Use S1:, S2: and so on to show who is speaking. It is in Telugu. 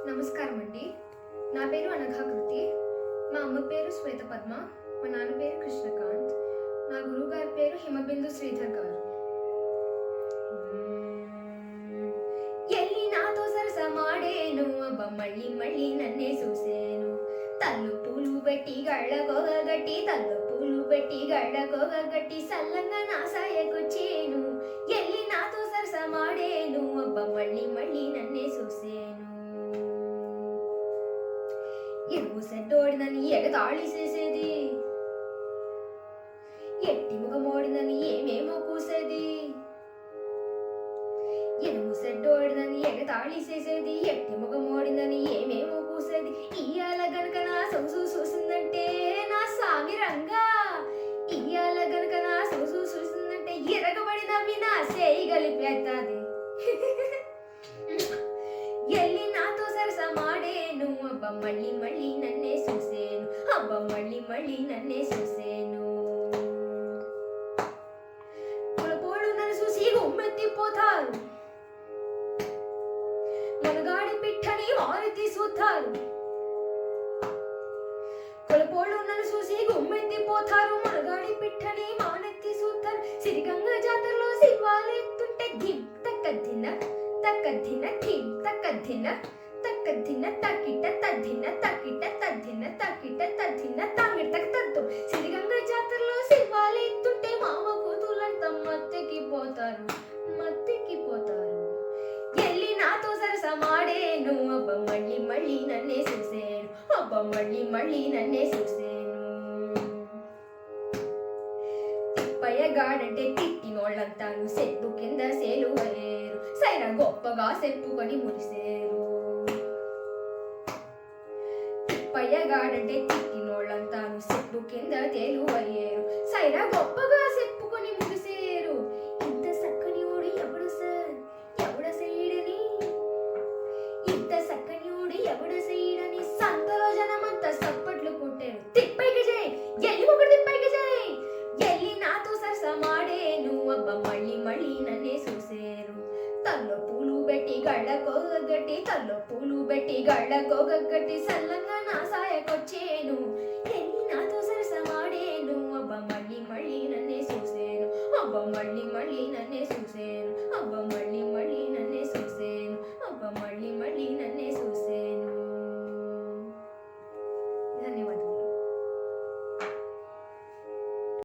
S1: నమస్కారం అండి. నా పేరు అనఘాకృతి. మా అమ్మ పేరు శ్వేతపద్మ. మా నాన్న పేరు కృష్ణకాంత్. నా గురువు గారి పేరు హిమబిందు శ్రీధర్ గారు. ఎల్లి నాతో సరసమాడేను, అబ్బ మళ్ళీ మళ్ళీ నన్నే చూసేను. తల్లు పూలు పెట్టి గళ్ళకోగట్టి, తల్లు పూలు పెట్టి గళ్ళకోగట్టి, సల్లంగా నా సాయకొచ్చేను. ఎల్లి నాతో సరసమాడేను, అబ్బ మళ్ళీ మళ్ళీ నన్నే చూసేను. ఎరువు సెడ్డోడినని ఎగతాళి చేసేది, ఎట్టి ముఖమోడినని ఏమేమో కూసేది. ఎరువు సెడ్డోడినని ఎగతాళి చేసేది, ఎట్టి ముఖమోడినని ఏమేమో కూసేది. ఇయ్యాల గనక నా సొగసు చూసిందంటే నా సామి రంగా, ఇయ్యాల గనక నా సొగసు చూసిందంటే ఎరగబడి నవ్వి నా చేయి గలిపేస్తాది. ఎల్లి నాతో సరసమాడేను, అబ్బ మళ్ళీ మళ్ళీ నన్నే చూసేను, అబ్బ మళ్ళీ మళ్ళీ నన్నే చూసేను. కులపోళ్ళు నన్ను చూసి ఉమ్మెత్తిపోతారు, మనగాడి పిట్టని మారుతి చూస్తారు. కులపోళ్ళు నన్ను చూసి గుమ్మెత్తిపోతారు, మనగాడి పిట్టని మానెత్తి చూస్తారు. సిరిగంగ జాతరలో శివాలెత్తుంటే గిమ్ తక్కద్దిన తక్కద్దిన గిమ్ తక్కద్దిన తక్కద్దిన తక్కిట తద్దిన తక్కిట తద్దిన తక్కిట తద్దిన తాంగిటక తద్దు. సిరిగంగ జాతరలో శివాలెత్తుంటే మామ కూతులంతా మత్తెక్కిపోతారు, మత్తెక్కిపోతారు. ఎల్లి నాతో సరసమాడేను, అబ్బ మళ్ళీ మళ్ళీ నన్నే చూసేను, అబ్బ మళ్ళీ మళ్ళీ నన్నే చూసేను. తిప్పయ్యగాడంటే తిట్టినోళ్ళంతాను సెట్టు కింద సేలువలేరు, సైరా గొప్పగా చెప్పుకొని మురిసేరు. తిప్పయ్యగాడంటే తిట్టినోళ్ళంతాను సెట్టు కింద తేలువయ్యేరు, సైరా గొప్పగా చెప్పుకొని మురిసేరు. ఇంత సక్కని ఓడి ఎవడు సార్, ఎవడ సైడని, ఇంత సక్కని ఓడి ఎవడ సైడని సంతలో జనమంతా సప్పట్లు కొట్టారు. తిప్పైకి జై, ఎల్లి ఒకటి తిప్పైకి జై. ఎల్లి నాతో సరసమాడేను, అబ్బ మళ్ళీ మళ్ళీ నన్నే చూసేరు. తల్లో పూలు పెట్టి గళ్ళకోగట్టి, తల్లో పూలు పెట్టి గళ్ళకోగట్టి, సల్లంగా నా సాయకొచ్చేను. ఎల్లి నాతో సరసమాడేను, అబ్బ మళ్ళీ మళ్ళీ నన్నే చూసేను, అబ్బ మళ్ళీ మళ్ళీ నన్నే చూసేను, అబ్బ మళ్ళీ మళ్ళీ నన్నే చూసేను, అబ్బ మళ్ళీ